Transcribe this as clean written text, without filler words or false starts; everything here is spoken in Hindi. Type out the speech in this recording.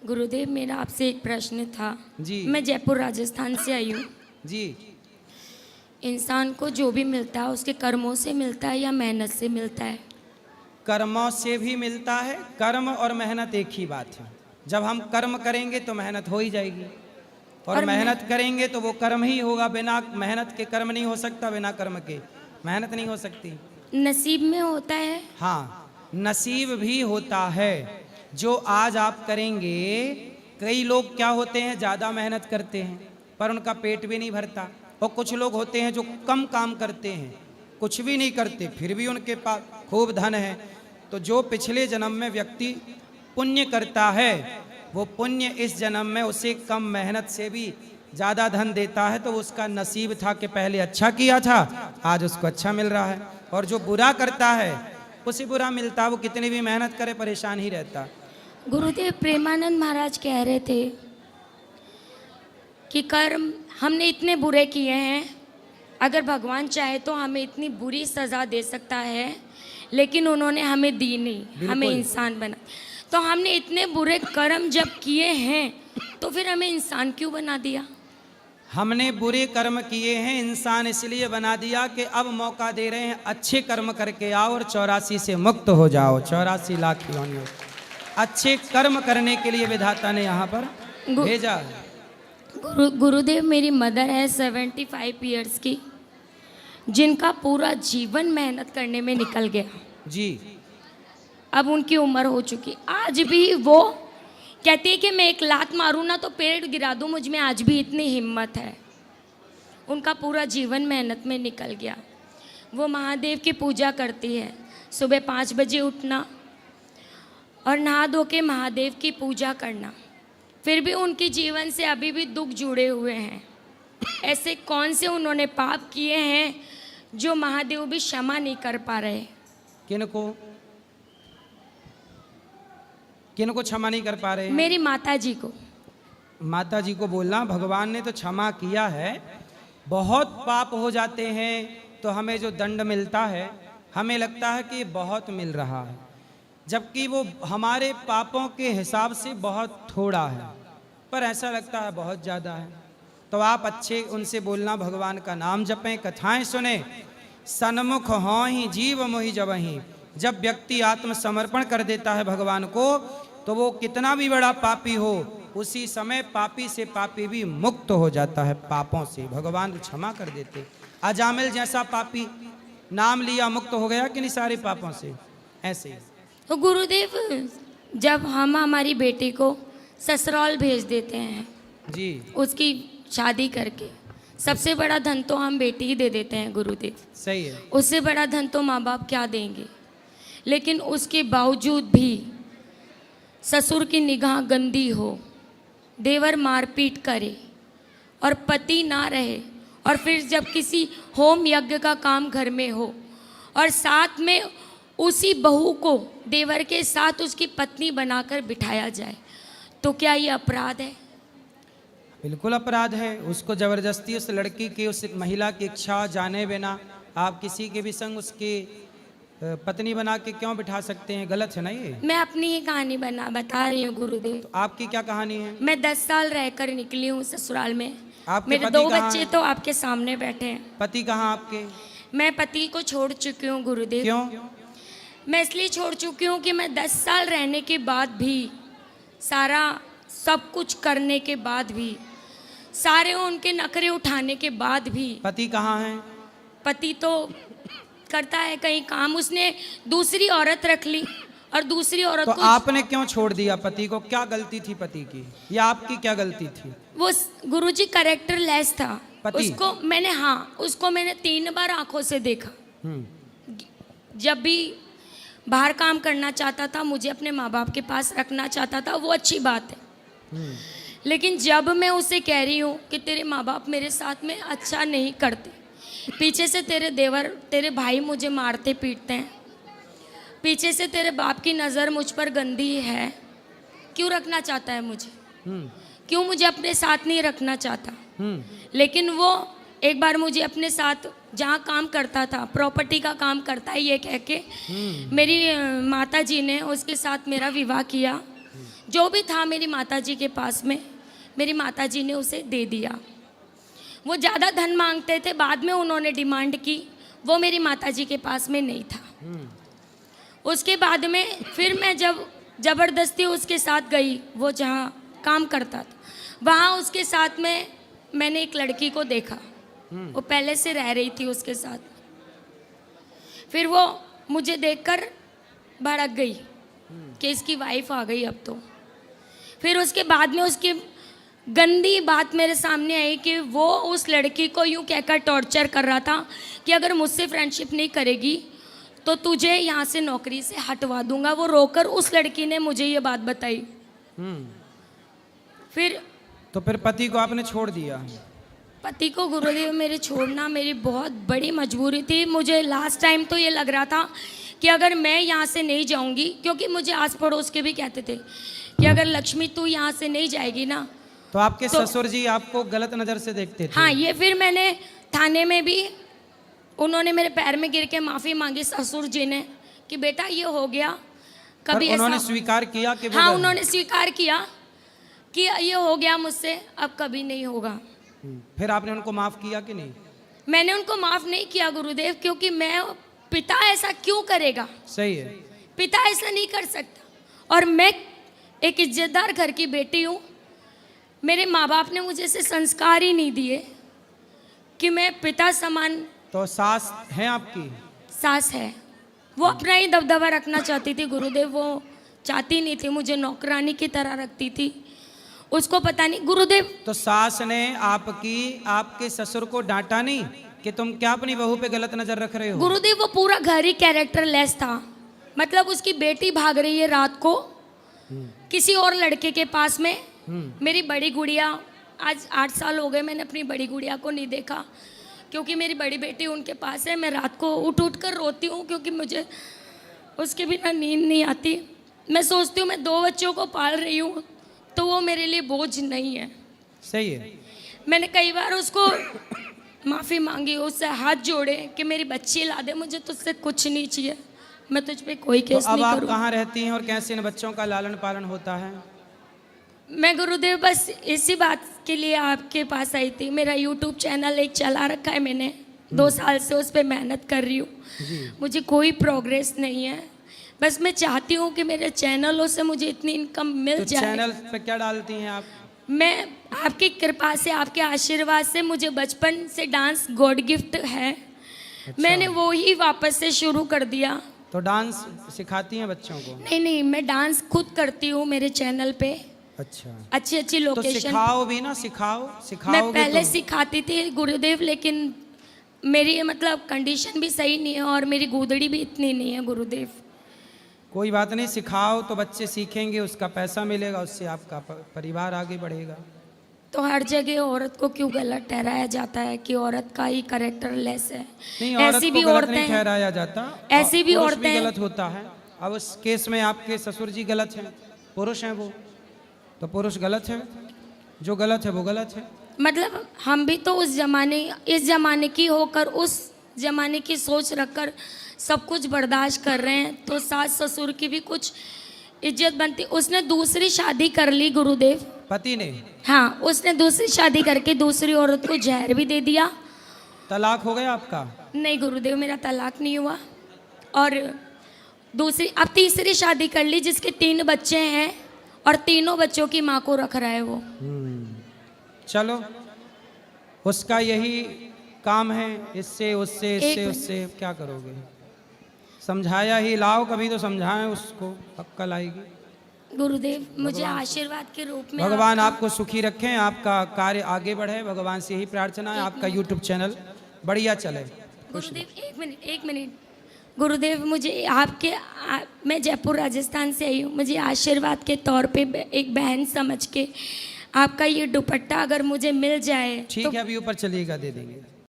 गुरुदेव, मेरा आपसे एक प्रश्न था जी। मैं जयपुर राजस्थान से आई हूँ। जी। इंसान को जो भी मिलता है उसके कर्मों से मिलता है या मेहनत से मिलता है? कर्मों से भी मिलता है। कर्म और मेहनत एक ही बात है। जब हम कर्म करेंगे तो मेहनत हो ही जाएगी, और मेहनत करेंगे तो वो कर्म ही होगा। बिना मेहनत के कर्म नहीं हो सकता, बिना कर्म के मेहनत नहीं हो सकती। नसीब में होता है? हाँ, नसीब भी होता है। जो आज आप करेंगे, कई लोग क्या होते हैं, ज़्यादा मेहनत करते हैं पर उनका पेट भी नहीं भरता, और कुछ लोग होते हैं जो कम काम करते हैं, कुछ भी नहीं करते, फिर भी उनके पास खूब धन है। तो जो पिछले जन्म में व्यक्ति पुण्य करता है, वो पुण्य इस जन्म में उसे कम मेहनत से भी ज़्यादा धन देता है। तो उसका नसीब था कि पहले अच्छा किया था, आज उसको अच्छा मिल रहा है। और जो बुरा करता है उसे बुरा मिलता, वो कितनी भी मेहनत करे परेशान ही रहता। गुरुदेव, प्रेमानंद महाराज कह रहे थे कि कर्म हमने इतने बुरे किए हैं, अगर भगवान चाहे तो हमें इतनी बुरी सज़ा दे सकता है, लेकिन उन्होंने हमें दी नहीं, हमें इंसान बना। तो हमने इतने बुरे कर्म जब किए हैं तो फिर हमें इंसान क्यों बना दिया? हमने बुरे कर्म किए हैं, इंसान इसलिए बना दिया कि अब मौका दे रहे हैं अच्छे कर्म करके आओ और 84 से मुक्त हो जाओ। 84 लाख योनियों अच्छे कर्म करने के लिए विधाता ने यहाँ पर भेजा। गुरुदेव, मेरी मदर है 75 ईयर्स की, जिनका पूरा जीवन मेहनत करने में निकल गया जी। अब उनकी उम्र हो चुकी, आज भी वो कहती है कि मैं एक लात मारूं ना तो पेड़ गिरा दूं, मुझ में आज भी इतनी हिम्मत है। उनका पूरा जीवन मेहनत में निकल गया। वो महादेव की पूजा करती है, सुबह 5 बजे उठना और नहा धो के महादेव की पूजा करना, फिर भी उनके जीवन से अभी भी दुख जुड़े हुए हैं। ऐसे कौन से उन्होंने पाप किए हैं जो महादेव भी क्षमा नहीं कर पा रहे? किनको किनको क्षमा नहीं कर पा रहे हैं? मेरी माता जी को। माता जी को बोलना, भगवान ने तो क्षमा किया है। बहुत पाप हो जाते हैं तो हमें जो दंड मिलता है, हमें लगता है कि बहुत मिल रहा है, जबकि वो हमारे पापों के हिसाब से बहुत थोड़ा है, पर ऐसा लगता है बहुत ज़्यादा है। तो आप अच्छे उनसे बोलना, भगवान का नाम जपें, कथाएं सुने, सन्मुख हों ही जीव मोहि जबहि। जब व्यक्ति आत्मसमर्पण कर देता है भगवान को, तो वो कितना भी बड़ा पापी हो, उसी समय पापी से पापी भी मुक्त हो जाता है। पापों से भगवान क्षमा कर देते। अजामिल जैसा पापी नाम लिया, मुक्त हो गया कि नहीं सारे पापों से? ऐसे ही। तो गुरुदेव, जब हम हमारी बेटी को ससुराल भेज देते हैं जी, उसकी शादी करके, सबसे बड़ा धन तो हम बेटी ही दे देते हैं गुरुदेव। सही है। उससे बड़ा धन तो माँ बाप क्या देंगे? लेकिन उसके बावजूद भी ससुर की निगाह गंदी हो, देवर मारपीट करे और पति ना रहे, और फिर जब किसी होम यज्ञ का काम घर में हो और साथ में उसी बहू को देवर के साथ उसकी पत्नी बनाकर बिठाया जाए, तो क्या ये अपराध है? बिल्कुल अपराध है। उसको जबरदस्ती उस लड़की की, उस महिला की इच्छा जाने बिना आप किसी के भी संग उसकी पत्नी बना के क्यों बिठा सकते हैं? गलत है ना ये। मैं अपनी ही कहानी बता रही हूँ गुरुदेव। तो आपकी क्या कहानी है? मैं 10 साल रहकर निकली हूँ ससुराल में। आपके मेरे पति 2 कहाँ बच्चे हैं? तो आपके सामने बैठे हैं। पति कहाँ आपके? मैं पति को छोड़ चुकी हूँ गुरुदेव। क्यों? मैं इसलिए छोड़ चुकी हूँ कि मैं 10 साल रहने के बाद भी, सारा सब कुछ करने के बाद भी, सारे उनके नखरे उठाने के बाद भी, पति कहाँ है? पति तो करता है कहीं काम, उसने दूसरी औरत रख ली और दूसरी औरत तो को। आपने क्यों छोड़ दिया पति को? क्या गलती थी पति की, या आपकी क्या गलती थी? वो गुरुजी कैरेक्टर लेस था। पति? उसको मैंने 3 बार आंखों से देखा। हम्म। जब भी बाहर काम करना चाहता था, मुझे अपने माँ बाप के पास रखना चाहता था, वो अच्छी बात है। लेकिन जब मैं उसे कह रही हूँ कि तेरे माँ बाप मेरे साथ में अच्छा नहीं करते, पीछे से तेरे देवर, तेरे भाई मुझे मारते पीटते हैं, पीछे से तेरे बाप की नज़र मुझ पर गंदी है, क्यों रखना चाहता है मुझे? क्यों मुझे अपने साथ नहीं रखना चाहता? लेकिन वो एक बार मुझे अपने साथ, जहाँ काम करता था, प्रॉपर्टी का काम करता है ये कह के, मेरी माता जी ने उसके साथ मेरा विवाह किया। जो भी था मेरी माताजी के पास में, मेरी माताजी ने उसे दे दिया। वो ज़्यादा धन मांगते थे, बाद में उन्होंने डिमांड की, वो मेरी माताजी के पास में नहीं था। उसके बाद में फिर मैं जब ज़बरदस्ती उसके साथ गई, वो जहाँ काम करता था वहाँ उसके साथ में मैंने एक लड़की को देखा, वो पहले से रह रही थी उसके साथ। फिर वो मुझे देखकर भड़क गई कि इसकी वाइफ आ गई अब तो। फिर उसके बाद में उसकी गंदी बात मेरे सामने आई कि वो उस लड़की को यूं कहकर टॉर्चर कर रहा था कि अगर मुझसे फ्रेंडशिप नहीं करेगी तो तुझे यहाँ से नौकरी से हटवा दूंगा। वो रोकर उस लड़की ने मुझे ये बात बताई। फिर पति को आपने छोड़ दिया? पति को गुरुदेव मेरे छोड़ना मेरी बहुत बड़ी मजबूरी थी। मुझे लास्ट टाइम तो ये लग रहा था कि अगर मैं यहाँ से नहीं जाऊँगी, क्योंकि मुझे आस पड़ोस के भी कहते थे कि अगर लक्ष्मी तू यहाँ से नहीं जाएगी ना तो आपके ससुर जी आपको गलत नज़र से देखते थे? हाँ, ये फिर मैंने थाने में भी, उन्होंने मेरे पैर में गिर के माफ़ी मांगी ससुर जी ने कि बेटा ये हो गया, कभी उन्होंने ऐसा स्वीकार किया कि हाँ, उन्होंने स्वीकार किया कि ये हो गया मुझसे, अब कभी नहीं होगा। फिर आपने उनको माफ़ किया कि नहीं? मैंने उनको माफ़ नहीं किया गुरुदेव, क्योंकि मैं, पिता ऐसा क्यों करेगा? सही है, पिता ऐसा नहीं कर सकता। और मैं एक इज्जतदार घर की बेटी हूँ, मेरे माँ बाप ने मुझे ऐसे संस्कार ही नहीं दिए कि मैं पिता समान। तो सास है आपकी? सास है, वो अपना ही दबदबा रखना चाहती थी गुरुदेव, वो चाहती नहीं थी मुझे नौकरानी की तरह रखती थी, उसको पता नहीं गुरुदेव। तो सास ने आपके ससुर को डांटा नहीं कि तुम क्या अपनी बहू पे गलत नजर रख रहे हो? गुरुदेव वो पूरा घर ही कैरेक्टर लेस था। मतलब उसकी बेटी भाग रही है रात को किसी और लड़के के पास में। मेरी बड़ी गुड़िया, आज 8 साल हो गए मैंने अपनी बड़ी गुड़िया को नहीं देखा, क्योंकि मेरी बड़ी बेटी उनके पास है। मैं रात को उठ कर रोती हूँ, क्योंकि मुझे उसके बिना नींद नहीं आती। मैं सोचती हूँ मैं 2 बच्चों को पाल रही हूँ तो वो मेरे लिए बोझ नहीं है। सही है। मैंने कई बार उसको माफ़ी मांगी, उससे हाथ जोड़े कि मेरी बच्ची ला दे, मुझे तुझसे कुछ नहीं चाहिए, मैं तुझ पे कोई केस तो अब नहीं आप करूँ। कहाँ रहती हैं और कैसे इन बच्चों का लालन पालन होता है? मैं गुरुदेव बस इसी बात के लिए आपके पास आई थी। मेरा यूट्यूब चैनल एक चला रखा है मैंने, 2 साल से उस पर मेहनत कर रही हूँ, मुझे कोई प्रोग्रेस नहीं है। बस मैं चाहती हूँ कि मेरे चैनलों से मुझे इतनी इनकम मिल जाए। चैनल पे क्या डालती हैं आप? मैं आपकी कृपा से, आपके आशीर्वाद से, मुझे बचपन से डांस गॉड गिफ्ट है। मैंने वो ही वापस से शुरू कर दिया। तो डांस सिखाती हैं बच्चों को? नहीं, मैं डांस खुद करती हूँ मेरे चैनल पे। अच्छा, अच्छी तो लोकेशन। सिखाओ भी ना, सिखाओ। मैं पहले सिखाती थी गुरुदेव, लेकिन मेरी मतलब कंडीशन भी सही नहीं है और मेरी गूदड़ी भी इतनी नहीं है गुरुदेव। कोई बात नहीं, सिखाओ तो बच्चे सीखेंगे, उसका पैसा मिलेगा, उससे आपका परिवार आगे बढ़ेगा। तो हर जगह औरत को क्यों गलत ठहराया जाता है कि औरत का ही कैरेक्टर लेस है? नहीं, ऐसी भी औरतें नहीं ठहराया जाता, ऐसी भी औरतें गलत होता है। अब उस केस में आपके ससुर जी गलत हैं, पुरुष हैं वो, तो पुरुष गलत है, जो गलत है वो गलत है। मतलब हम भी तो इस जमाने की होकर, उस जमाने की सोच रखकर सब कुछ बर्दाश्त कर रहे हैं, तो सास ससुर की भी कुछ इज्जत बनती। उसने दूसरी शादी कर ली गुरुदेव, पति ने? हाँ, उसने दूसरी शादी करके दूसरी औरत को जहर भी दे दिया। तलाक हो गया आपका? नहीं गुरुदेव, मेरा तलाक नहीं हुआ। और अब तीसरी शादी कर ली, जिसके 3 बच्चे हैं और तीनों बच्चों की माँ को रख रहा है वो। चलो, उसका यही काम है, इससे उससे क्या करोगे? समझाया ही लाओ, कभी तो समझाएं उसको, अक्ल आएगी। गुरुदेव मुझे आशीर्वाद के रूप में भगवान आपको सुखी रखें, आपका कार्य आगे बढ़े, भगवान से यही प्रार्थना है, आपका यूट्यूब चैनल बढ़िया चले। गुरुदेव एक मिनट गुरुदेव, मुझे मैं जयपुर राजस्थान से आई हूँ, मुझे आशीर्वाद के तौर पे एक बहन समझ के आपका ये दुपट्टा अगर मुझे मिल जाए ठीक है, अभी ऊपर चलिएगा, दे देंगे।